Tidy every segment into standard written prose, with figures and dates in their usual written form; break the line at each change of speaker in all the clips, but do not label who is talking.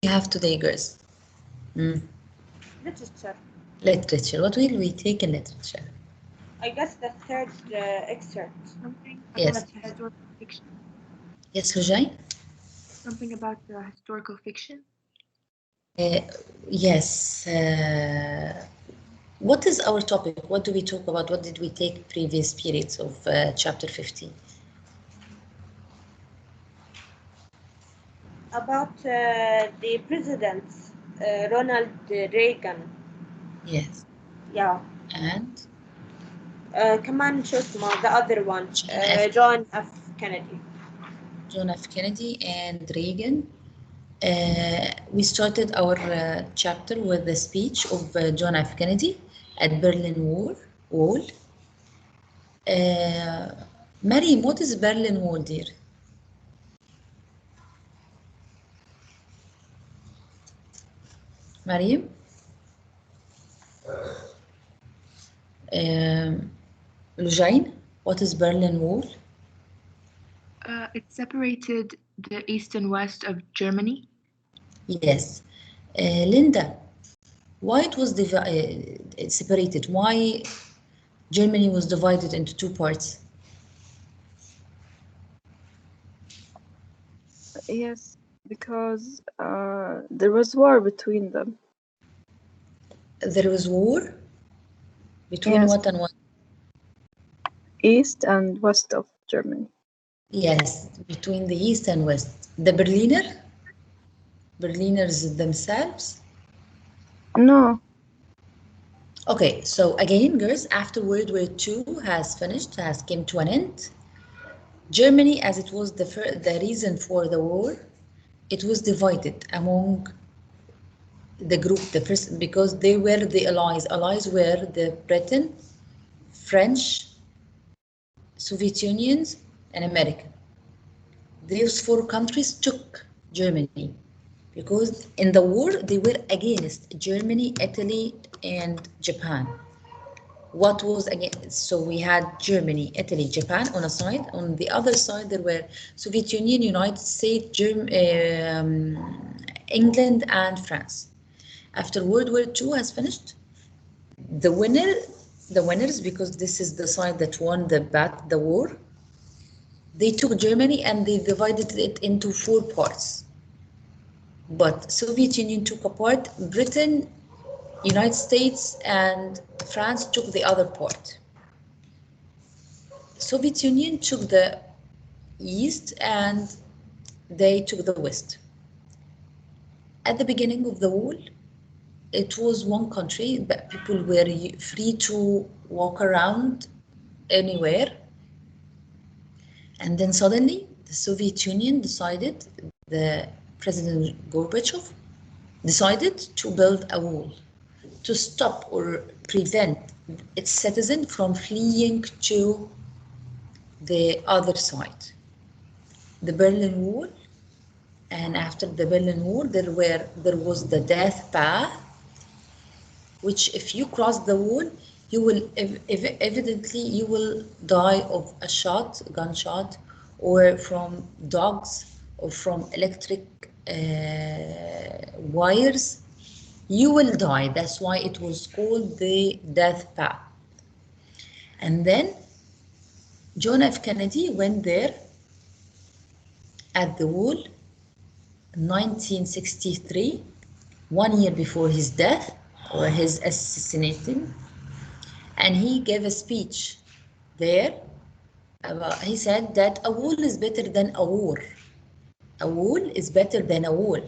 have today, girls?
Literature.
Literature. What will we take in literature?
I guess the third excerpt.
Something
Yes.
about historical fiction.
Yes, Rujai?
Something about historical fiction.
Yes. What is our topic? What do we talk about? What did we take previous periods of chapter 15?
About the president, Ronald Reagan.
Yes.
Yeah.
And?
كمان شو اسمه the other one,
John F.
John F. Kennedy.
John F. Kennedy and Reagan. We started our chapter with the speech of John F. Kennedy at Berlin Wall. Mariam, what is Berlin Wall, dear? Mariam? Lujain, what is Berlin Wall?
It separated the east and west of Germany.
Yes. Linda, why it was separated? Why Germany was divided into two parts?
Yes, because there was war between them.
There was war between
Yes.
what and what?
East and west of Germany.
Yes, between the east and west. The Berliners themselves?
No.
Okay, so again, girls, after World War II has finished, has came to an end, Germany, as it was the reason for the war, it was divided among the group, because they were the allies. Allies were the Britain, French, Soviet Unions, and America. Those four countries took Germany because in the war they were against Germany, Italy, and Japan. What was against? So we had Germany, Italy, Japan on a side. On the other side, there were Soviet Union, United States, England, and France. After World War II has finished, the winners, because this is the side that won the war, they took Germany and they divided it into four parts. But Soviet Union took a part, Britain, United States, and France took the other part. Soviet Union took the east and they took the west. At the beginning of the war, it was one country, but people were free to walk around anywhere. And then suddenly the Soviet Union decided, the President Gorbachev decided to build a wall to stop or prevent its citizens from fleeing to the other side. The Berlin Wall, and after the Berlin Wall there was the death path, which if you cross the wall, you will evidently you will die of a gunshot, or from dogs, or from electric wires. You will die. That's why it was called the death path. And then John F. Kennedy went there at the wall in 1963, 1 year before his death or his assassination, and he gave a speech there. He said that a wall is better than a war. A wall is better than a wall.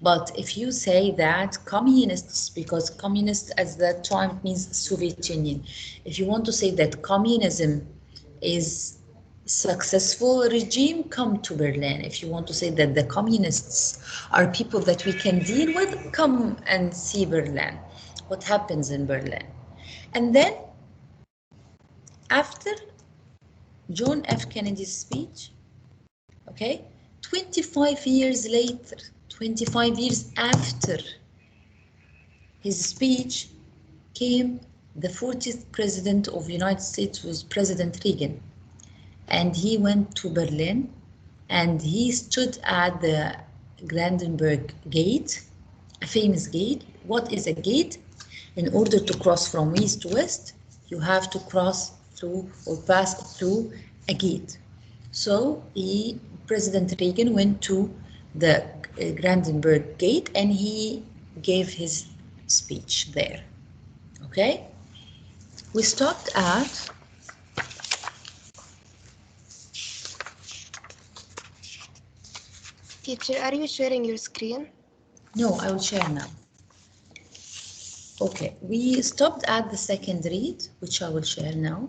But if you say that communists, because communist at that time means Soviet Union, if you want to say that communism is successful regime, come to Berlin. If you want to say that the communists are people that we can deal with, come and see Berlin. What happens in Berlin? And then after John F. Kennedy's speech, okay, 25 years later, 25 years after his speech, came the 40th president of the United States, was President Reagan. And he went to Berlin and he stood at the Brandenburg Gate, a famous gate. What is a gate? In order to cross from east to west, you have to cross through or pass through a gate. So President Reagan went to the Brandenburg Gate and he gave his speech there. Okay? We stopped at
Teacher, are you sharing your screen?
No, I will share now. Okay, we stopped at the second read, which I will share now.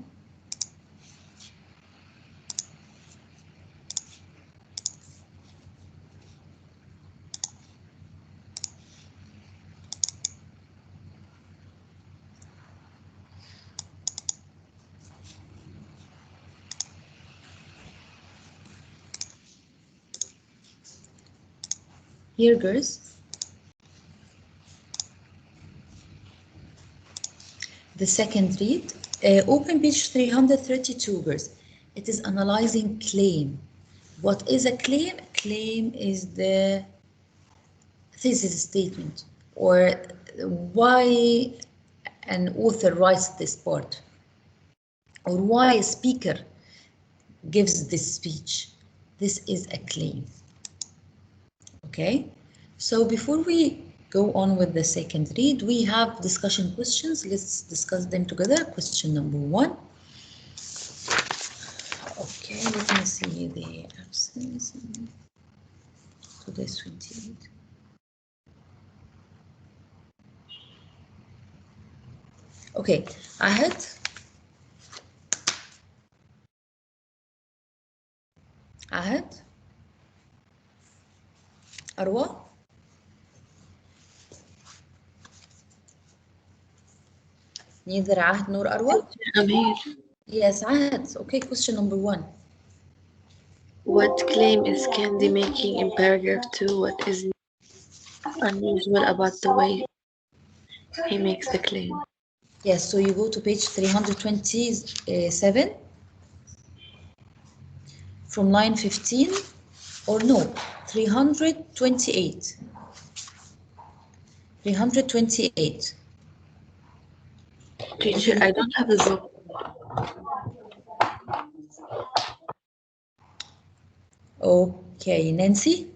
Here, girls. The second read, open page 332, girls. It is analyzing claim. What is a claim? A claim is the thesis statement, or why an author writes this part, or why a speaker gives this speech. This is a claim. Okay, so before we go on with the second read, we have discussion questions. Let's discuss them together. Question number 1. Okay, let me see the absence. Today's 28. Okay, Ahad. Ahad. Arwa. Neither Ahad nor Arwa.
I'm here.
Yes, Ahad. Okay, question number 1.
What claim is Candy making in paragraph 2? What is unusual about the way he makes the claim?
Yes, so you go to page 327 from line 15, or no, 328. 328.
Teacher, I don't have the book.
Okay, Nancy.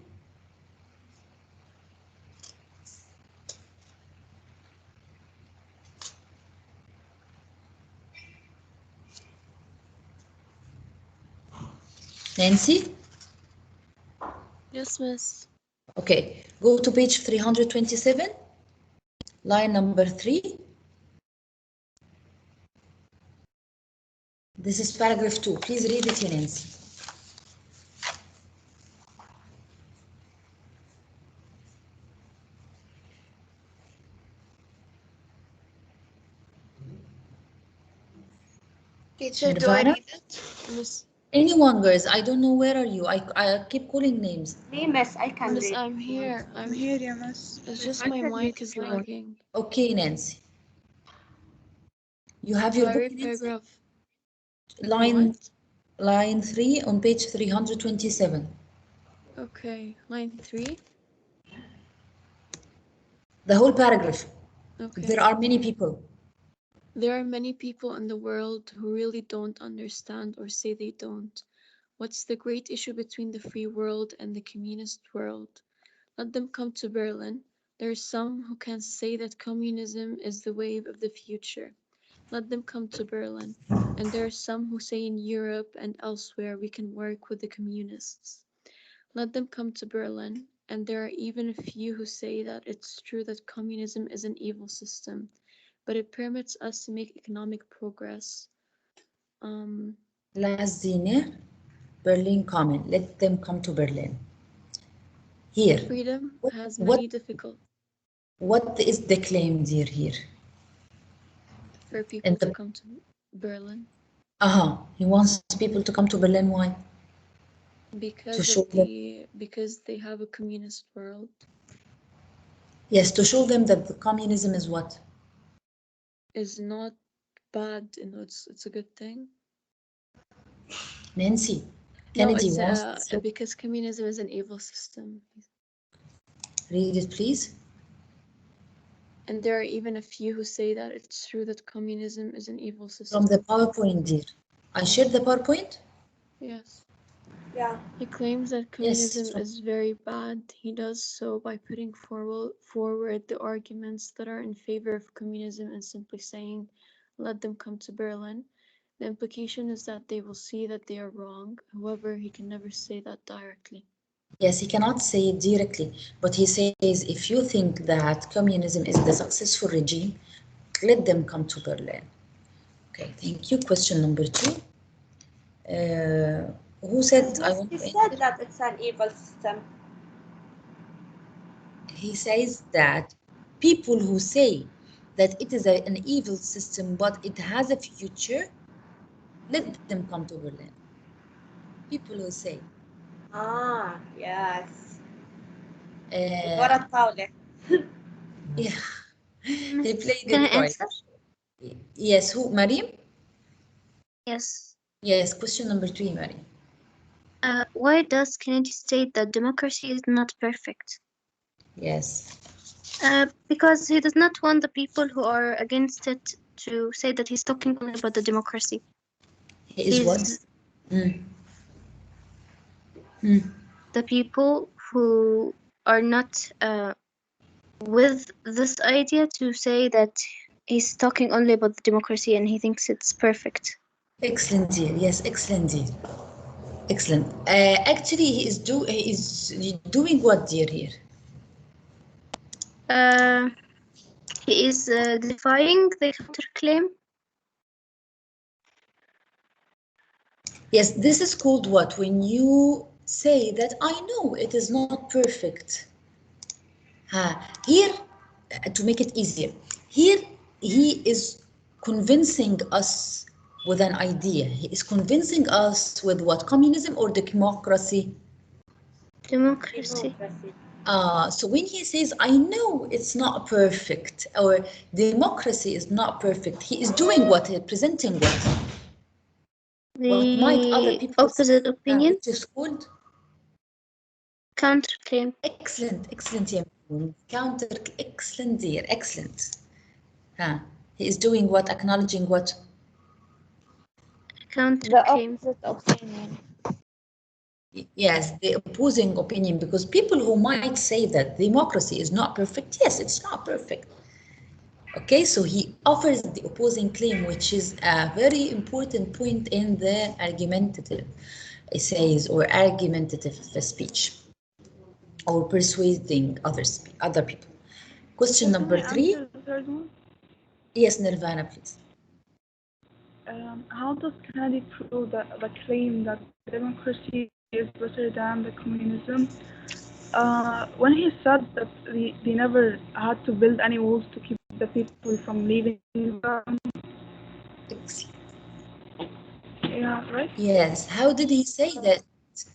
Nancy?
Yes, miss.
Okay, go to page 327, line number 3. This is paragraph 2. Please read it, Nancy.
Teacher, do I
Nirvana?
read it?
Miss,
Anyone, girls, I don't know where are you. I keep calling names.
Me, miss, I can
miss,
read.
I'm here. I'm
here, yeah, miss.
It's just
I
my
said
mic
yes,
is
you are.
lagging.
Okay, Nancy. You have
Do
your
I
book,
read
Nancy?
paragraph?
Line
What?
3 on page 327.
Okay, line 3.
The whole paragraph.
Okay.
There are many people.
There are many people in the world who really don't understand or say they don't. What's the great issue between the free world and the communist world? Let them come to Berlin. There are some who can say that communism is the wave of the future. Let them come to Berlin. And there are some who say in Europe and elsewhere we can work with the communists. Let them come to Berlin. And there are even a few who say that it's true that communism is an evil system, but it permits us to make economic progress.
Last dinner, Berlin Common. Let them come to Berlin. Here.
Freedom has many difficulties
What is the claim, dear, here?
for people to come to Berlin.
He wants people to come to Berlin. Why?
Because they have a communist world.
Yes, to show them that the communism is what?
Is not bad, it's a good thing.
Nancy, Kennedy
no,
wants
because communism is an evil system.
Read it, please.
And there are even a few who say that it's true that communism is an evil system.
From the PowerPoint, dear. I shared the PowerPoint?
Yes.
Yeah.
He claims that communism is very bad. He does so by putting forward the arguments that are in favor of communism and simply saying, let them come to Berlin. The implication is that they will see that they are wrong. However, he can never say that directly.
Yes, he cannot say it directly, but he says if you think that communism is the successful regime, let them come to Berlin. Okay, thank you. Question number 2. Who said I want
He
to
said that it's an evil system.
He says that people who say that it is an evil system but it has a future, let them come to Berlin. People who say.
Ah, yes.
Uh,
ورا الطاولة.
yeah, he played
Can I
it right.
answer?
Yes, who? Mariam?
Yes.
Yes, question number 3, Mariam.
Why does Kennedy state that democracy is not perfect?
Yes.
Because he does not want the people who are against it to say that he's talking only about the democracy.
He is what?
The people who are not with this idea to say that he's talking only about the democracy and he thinks it's perfect.
Excellent, dear. Yes, excellent, dear. Excellent. Actually, he is doing what, dear, here?
He is defying the counterclaim.
Yes, this is called what? When you say that I know it is not perfect. Here, to make it easier, here he is convincing us with an idea. He is convincing us with what? Communism or democracy?
Democracy.
So when he says, I know it's not perfect, or democracy is not perfect, he is doing what? Presenting what? What might other
The
people
opposite opinion.
which is called?
Counterclaim.
Excellent, excellent, yeah. Counter, excellent, dear, excellent. He is doing what? Acknowledging what?
Counterclaim.
The opposite opinion.
Yes, the opposing opinion, because people who might say that democracy is not perfect, yes, it's not perfect. Okay, so he offers the opposing claim, which is a very important point in the argumentative essays or argumentative speech, or persuading other people. Question number 3. Yes, Nirvana, please.
How does Kennedy prove the claim that democracy is better than the communism? When he said that they never had to build any walls to keep the people from leaving them. Yeah, right?
Yes, how did he say that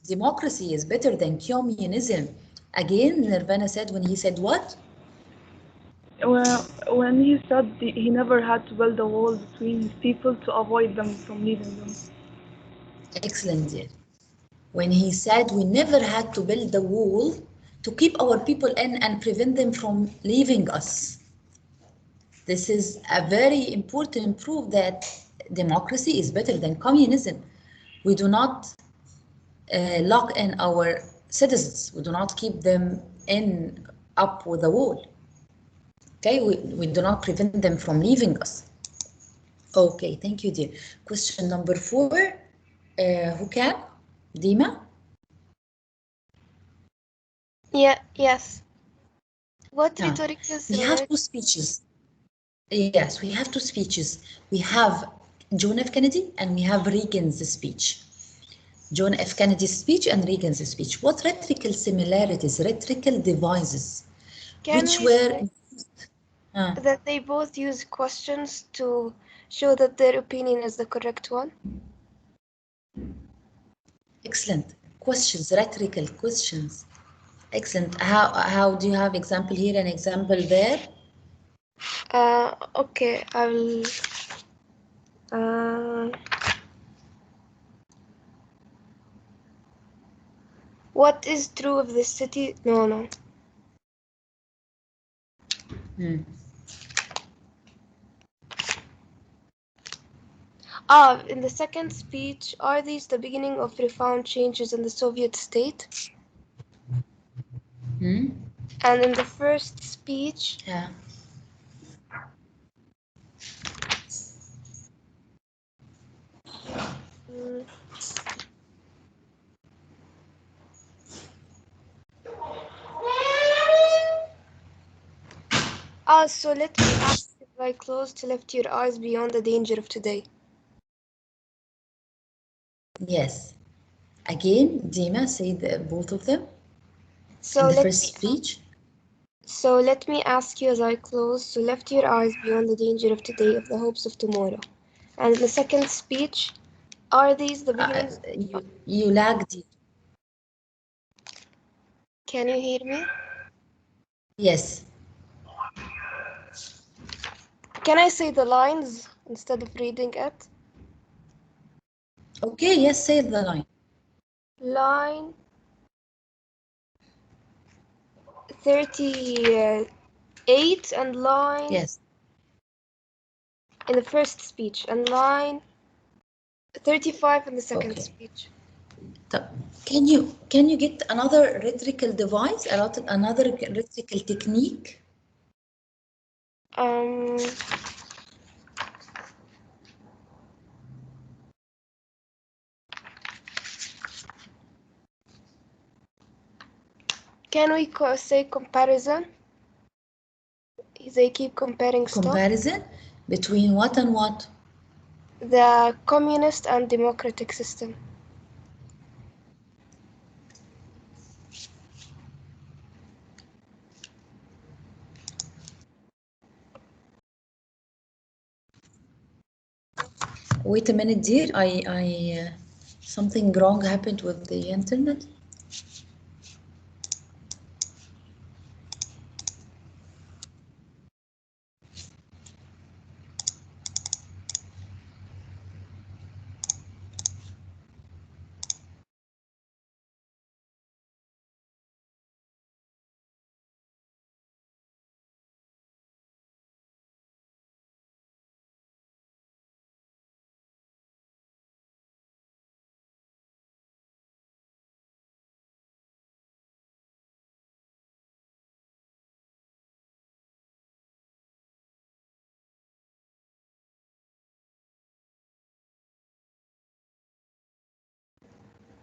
democracy is better than communism? Again, Nirvana said when he said what?
Well, when he said he never had to build a wall between his people to avoid them from leaving them.
Excellent, dear. When he said we never had to build a wall to keep our people in and prevent them from leaving us. This is a very important proof that democracy is better than communism. We do not lock in our citizens. We do not keep them up with a wall. Okay, we do not prevent them from leaving us. Okay, thank you, dear. Question number 4. Who can? Dima?
Yeah, yes. What rhetoric is
we have 2 speeches. Yes, we have 2 speeches. We have John F. Kennedy and we have Reagan's speech. John F. Kennedy's speech and Reagan's speech. What rhetorical similarities, rhetorical devices, which were used?
That they both use questions to show that their opinion is the correct one.
Excellent. Questions, rhetorical questions. Excellent. How do you have example here and example there?
Okay, I will. What is true of the city? No.
Hmm.
In the second speech, are these the beginning of profound changes in the Soviet state?
Hmm?
And in the first speech,
Yeah.
mm, so let me ask you, if I close to lift your eyes beyond the danger of today.
Yes. Again, Dima, say both of them
So
in the
let
first
me
speech.
So let me ask you as I close to lift your eyes beyond the danger of today, of the hopes of tomorrow. And in the second speech, are these the beginnings?
You lagged.
Can you hear me?
Yes.
Can I say the lines instead of reading it?
Okay, yes, say the line.
Line 38 and line
Yes.
in the first speech and line 35 in the second
Okay.
speech.
Can you get another rhetorical device, another rhetorical technique?
Can we say comparison? They keep comparing stuff.
Comparison between what and what?
The communist and democratic system.
Wait a minute, dear. Something wrong happened with the internet.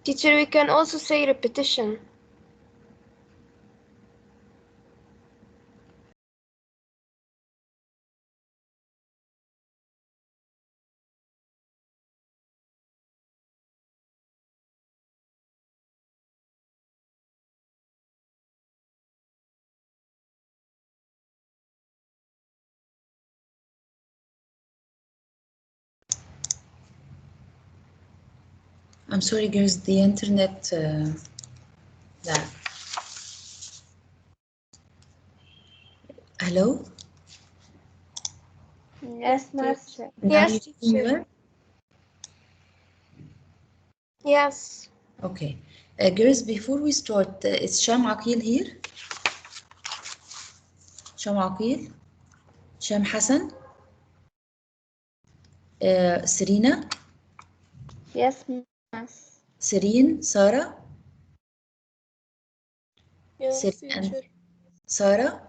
Teacher, we can also say repetition.
I'm sorry, girls. The internet. لا. Hello.
Yes, master.
Now
Yes,
you
teacher.
hear?
Yes.
Okay. Girls, before we start, is Sham Aqil here? Sham Aqil? Sham Hassan? Serena?
Yes, master.
Serene? Sarah?
Yes,
And
teacher.
Sarah?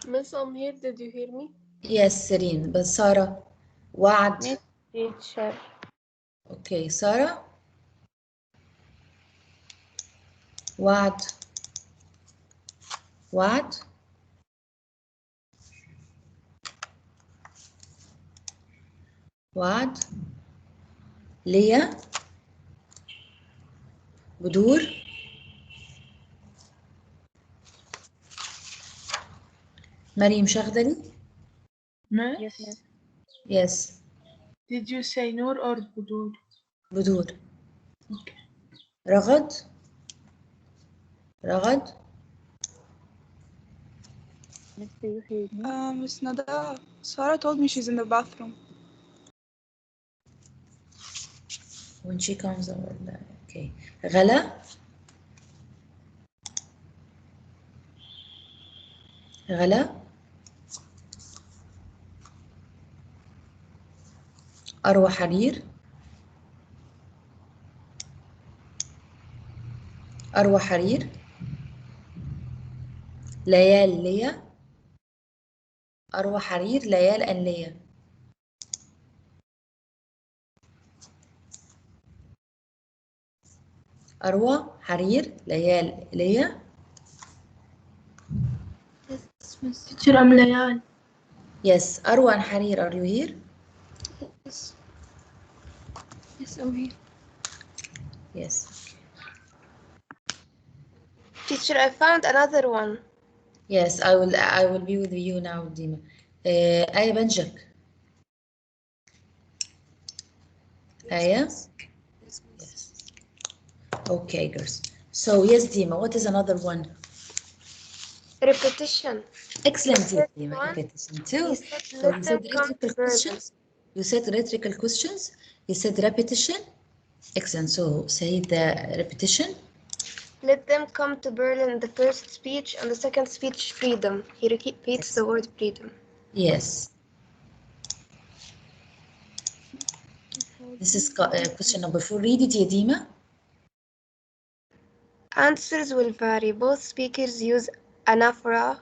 Miss, I'm here. Did you hear me?
Yes, Serene. But Sarah? Wa'ad?
Yes, teacher.
Okay, Sarah? Wa'ad? Wa'ad? وعد ليا بدور مريم شغدلي.
Miss,
Yes.
Yes.
did you say Noor or Budur?
بدور.
Okay.
رغد. رغد.
Miss, do you hear me?
Miss Nada, Sarah told me she's in the bathroom.
When she comes over. Okay. غلا. غلا. أروى حرير. أروى حرير. ليال ليا. أروى حرير ليال أن ليا. أروى حرير ليال ليا.
Teacher, I'm Layal.
Yes, أروى and حرير, are you here?
Yes. Yes, I'm here.
Yes.
Teacher, I found another one.
Yes, I will be with you now, Dima. آية بنجك. آية? Yes. Okay, girls. So yes, Dima, what is another one?
Repetition.
Excellent,
The third
Dima.
one,
Repetition too.
he said,
So
let
you
them
said
come to
rhetorical
Berlin.
questions. You said rhetorical questions. You said repetition. Excellent. So say the repetition.
Let them come to Berlin. The first speech and the second speech, freedom. He repeats the word freedom.
Yes. This is question number 4. Read it, Dima.
Answers will vary. Both speakers use anaphora.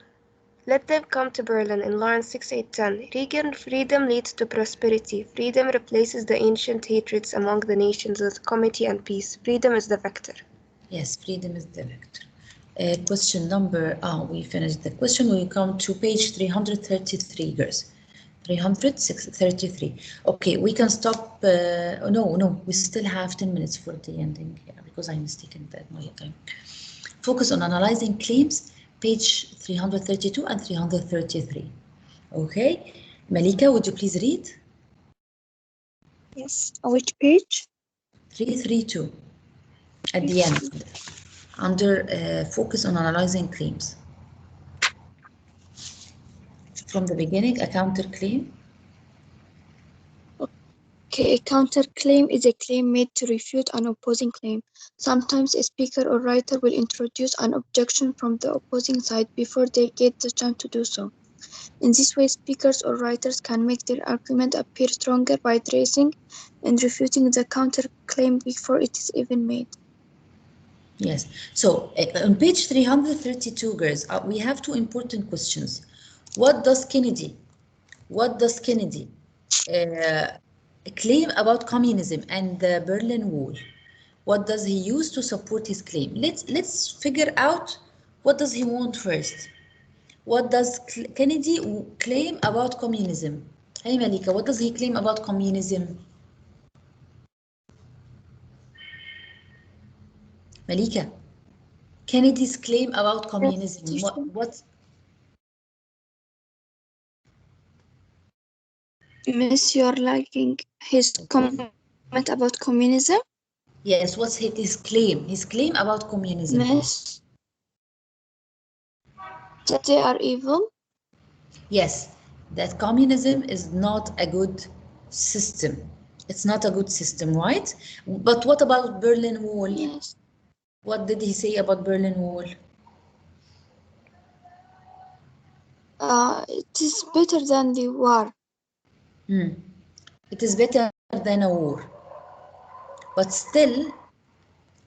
Let them come to Berlin in Lawrence 6:8-10. Reagan, freedom leads to prosperity. Freedom replaces the ancient hatreds among the nations with comity and peace. Freedom is the vector.
Yes, freedom is the vector. Question number, we finished the question. We come to page 333, girls. 333. Okay, we can stop. No, we still have 10 minutes for the ending here because I'm mistaken that my time. Focus on analyzing claims, page 332 and 333. Okay, Malika, would you please read?
Yes. Which page?
332 at the end, under focus on analyzing claims. From the beginning, a counterclaim.
Okay, a counterclaim is a claim made to refute an opposing claim. Sometimes a speaker or writer will introduce an objection from the opposing side before they get the chance to do so. In this way, speakers or writers can make their argument appear stronger by addressing and refuting the counterclaim before it is even made.
Yes, so on page 332, girls, we have two important questions. What does Kennedy claim about communism and the Berlin Wall? What does he use to support his claim? Let's figure out what does he want first. What does Kennedy claim about communism? Hey Malika, what does he claim about communism? Malika, Kennedy's claim about communism. What?
Miss, you're liking his comment about communism?
Yes, what's his claim? His claim about communism.
Miss, that they are evil?
Yes, that communism is not a good system. It's not a good system, right? But what about Berlin Wall?
Yes.
What did he say about Berlin Wall?
It is better than the war.
It is better than a war. But still,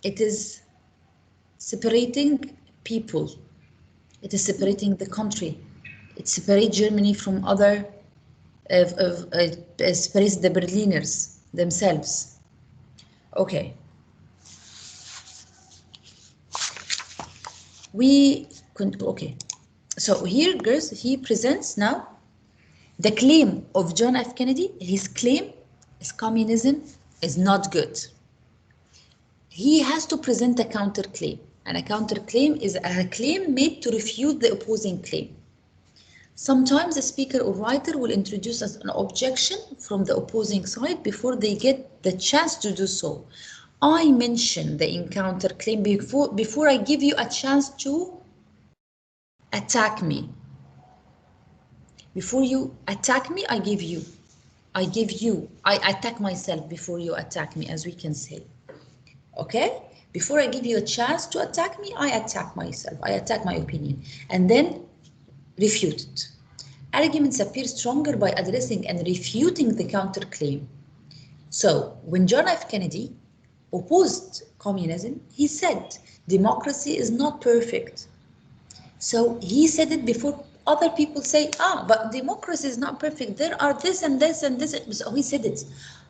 it is separating people. It is separating the country. It separates Germany from other, separates the Berliners themselves. Okay. Okay. So here, girls, he presents now the claim of John F. Kennedy. His claim is communism is not good. He has to present a counterclaim. And a counterclaim is a claim made to refute the opposing claim. Sometimes a speaker or writer will introduce an objection from the opposing side before they get the chance to do so. I mention the encounter claim before I give you a chance to attack me. Before you attack me, I attack myself before you attack me, as we can say. Okay? Before I give you a chance to attack me, I attack myself. I attack my opinion. And then refuted. Arguments appear stronger by addressing and refuting the counterclaim. So when John F. Kennedy opposed communism, he said democracy is not perfect. So he said it before other people say, but democracy is not perfect. There are this and this and this. So he said it.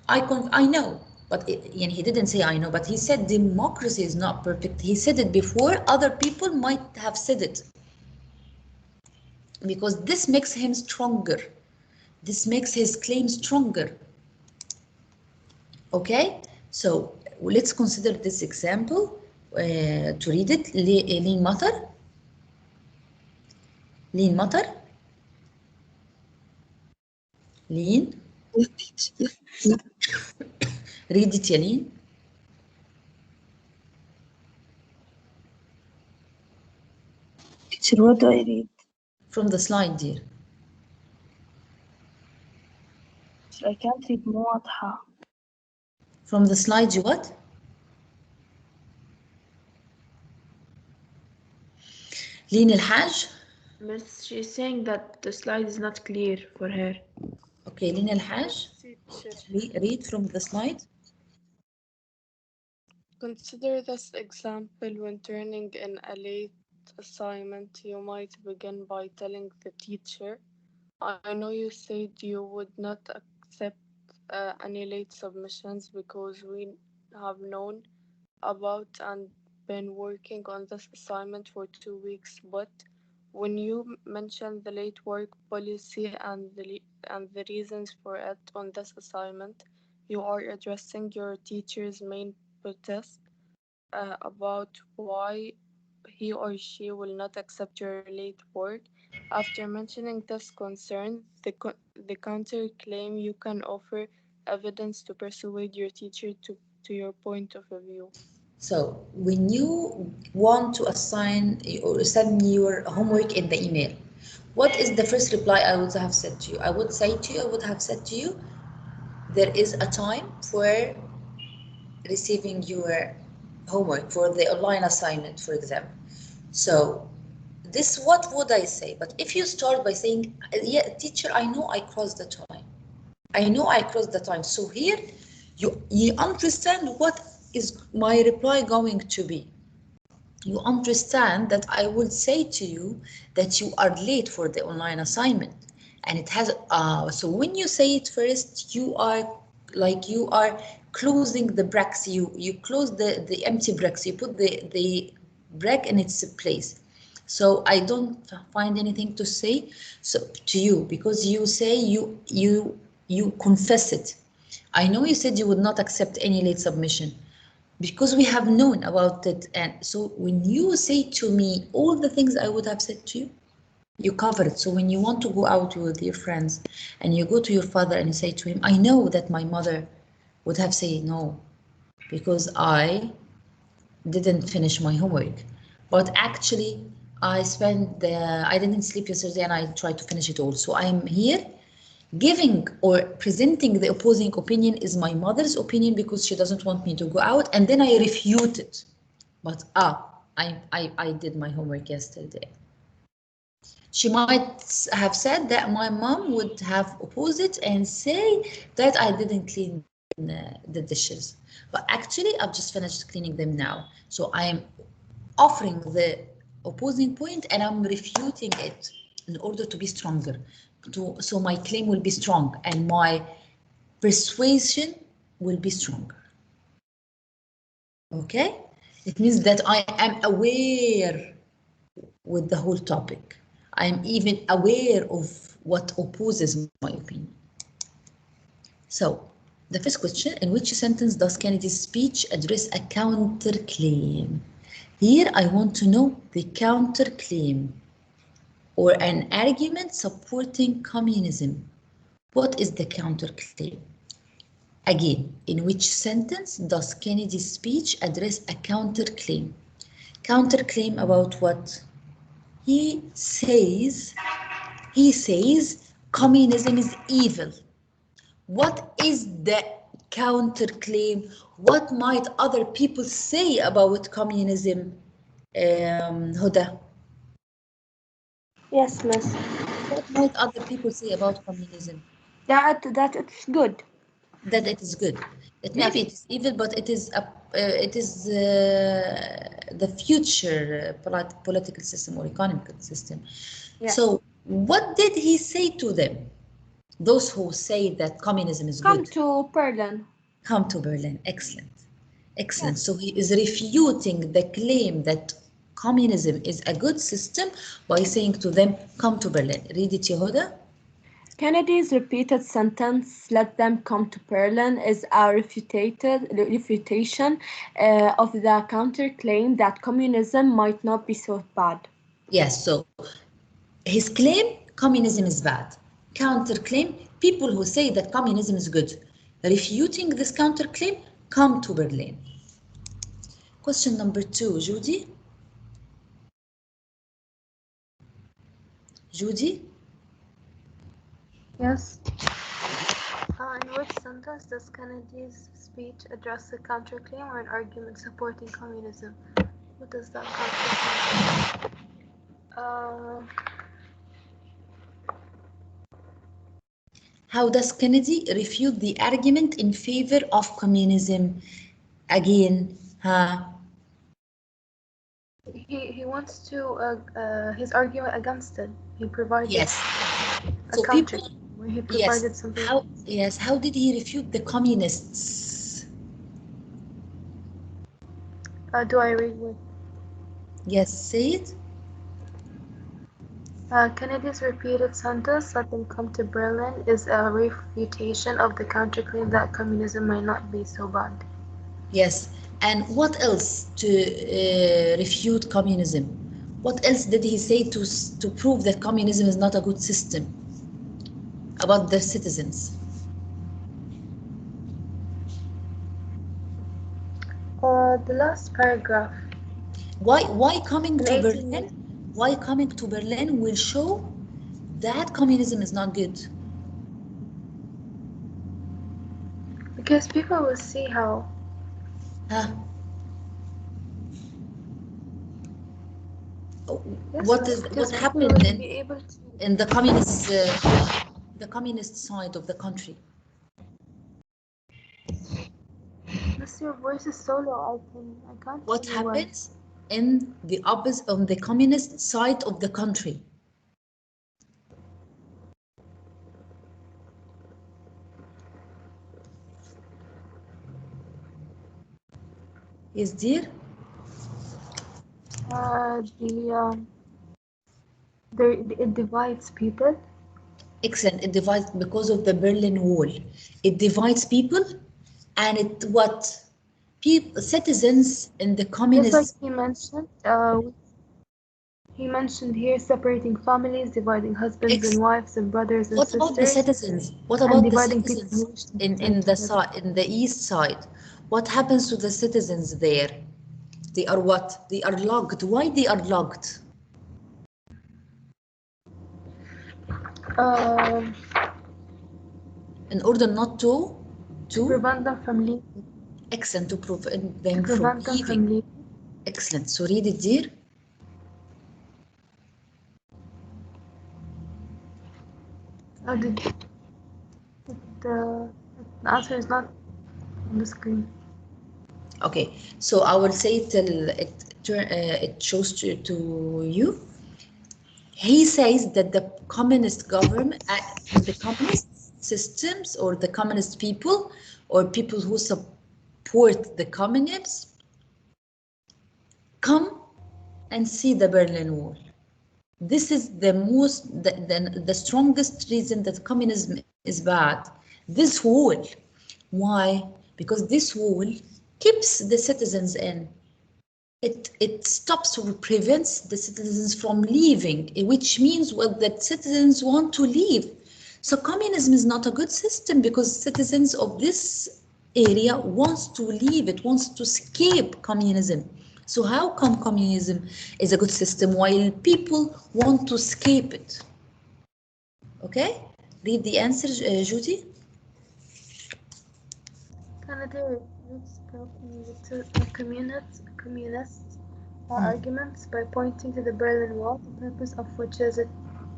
I know, but he didn't say I know, but he said democracy is not perfect. He said it before other people might have said it. Because this makes him stronger. This makes his claim stronger. Okay, so let's consider this example to read it. لين مطر. لين مطر. لين. Read it يا لين.
Teacher, what do I read?
From the slide, dear.
I can't read مو واضحة.
From the slide, you what? لين الحاج.
Miss, she's saying that the slide is not clear for her.
Okay, لين الحاج. Read from the slide.
Consider this example when turning in a late assignment. You might begin by telling the teacher, I know you said you would not accept any late submissions because we have known about and been working on this assignment for 2 weeks, but when you mention the late work policy and the reasons for it on this assignment, you are addressing your teacher's main protest about why he or she will not accept your late work. After mentioning this concern, the counterclaim, you can offer evidence to persuade your teacher to your point of view.
So when you want to assign or send your homework in the email, what is the first reply I would have said to you? I would have said to you, there is a time for receiving your homework for the online assignment, for example. So this, what would I say? But if you start by saying, yeah, teacher, I know I crossed the time. I know I crossed the time. So here you understand what is my reply going to be. You understand that I will say to you that you are late for the online assignment. And it has, so when you say it first, you are closing the brackets. You close the empty brackets. You put the bracket in its place. So I don't find anything to say to you, because you say you confess it. I know you said you would not accept any late submission because we have known about it. And so when you say to me all the things I would have said to you, you cover it. So when you want to go out with your friends and you go to your father and you say to him, I know that my mother would have said no, because I didn't finish my homework. But actually, I didn't sleep yesterday and I tried to finish it all. So I'm here giving or presenting the opposing opinion is my mother's opinion because she doesn't want me to go out, and then I refute it. But I did my homework yesterday. She might have said that my mom would have opposed it and say that I didn't clean the dishes. But actually, I've just finished cleaning them now. So I am offering the opposing point and I'm refuting it in order to be stronger. So my claim will be strong and my persuasion will be stronger. Okay? It means that I am aware with the whole topic. I am even aware of what opposes my opinion. So, the first question, in which sentence does Kennedy's speech address a counterclaim? Here I want to know the counterclaim or an argument supporting communism. What is the counterclaim? Again, in which sentence does Kennedy's speech address a counterclaim? Counterclaim about what? He says communism is evil. What is the counterclaim? What might other people say about communism, Huda?
Yes, miss.
What might other people say about communism?
That it's good.
That it is good. It
Yes.
maybe it is evil, but it is the future political system or economic system.
Yes.
So what did he say to them? Those who say that communism is
Come
good.
to Berlin.
Come to Berlin. Excellent. Excellent. So he is refuting the claim that communism is a good system by saying to them, come to Berlin. Read it, Yehuda.
Kennedy's repeated sentence, "Let them come to Berlin," is a refutation of the counterclaim that communism might not be so bad.
Yes, so his claim, communism is bad. Counterclaim, people who say that communism is good. Refuting this counterclaim, come to Berlin. Question number 2, Judy. Judy?
Yes. In which sentence does Kennedy's speech address the counterclaim or an argument supporting communism? What does that counterclaim?
How does Kennedy refute the argument in favor of communism? Again,
He wants to his argument against it. He provided
yes.
a
So
counter
people,
where he provided
yes.
something.
How did he refute the communists?
Do I read what?
Yes, say it.
Kennedy's repeated sentence, "Let them come to Berlin," is a refutation of the counterclaim that communism might not be so bad.
Yes, and what else to refute communism? What else did he say to prove that communism is not a good system about their citizens?
The last paragraph.
Why coming to Berlin? Why coming to Berlin will show that communism is not good?
Because people will see how.
What happened in the communist side of the country?
Miss, your voice is so low. I can't.
What happens in the opposite on the communist side of the country? Is there?
It divides people.
Excellent. It divides because of the Berlin Wall. It divides people, and it what? People, citizens in the communist.
Just like he mentioned here, separating families, dividing husbands and wives and brothers and sisters.
What about the citizens? What about the citizens in the east side? What happens to the citizens there? They are what? They are locked. Why they are locked? In order not to
prevent them from leaving.
Excellent. To prevent them from leaving. Excellent. So read it, dear.
The answer is not on the screen.
Okay, so I will say till it shows to you. He says that the communist government, the communist systems, or the communist people, or people who support the communists, come and see the Berlin Wall. This is the strongest reason that communism is bad. This wall. Why? Because this wall keeps the citizens in. It stops or prevents the citizens from leaving, which means that citizens want to leave. So communism is not a good system because citizens of this area wants to leave. It wants to escape communism. So how come communism is a good system while people want to escape it? Okay, read the answer, Judy.
Kennedy refutes the communists arguments by pointing to the Berlin Wall, the purpose of which is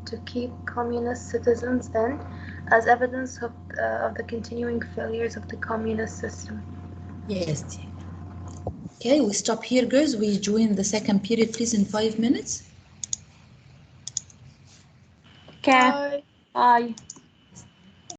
to keep communist citizens in, as evidence of the continuing failures of the communist system.
Yes. Okay, we stop here, girls. We join the second period, please, in 5 minutes.
Okay. Bye.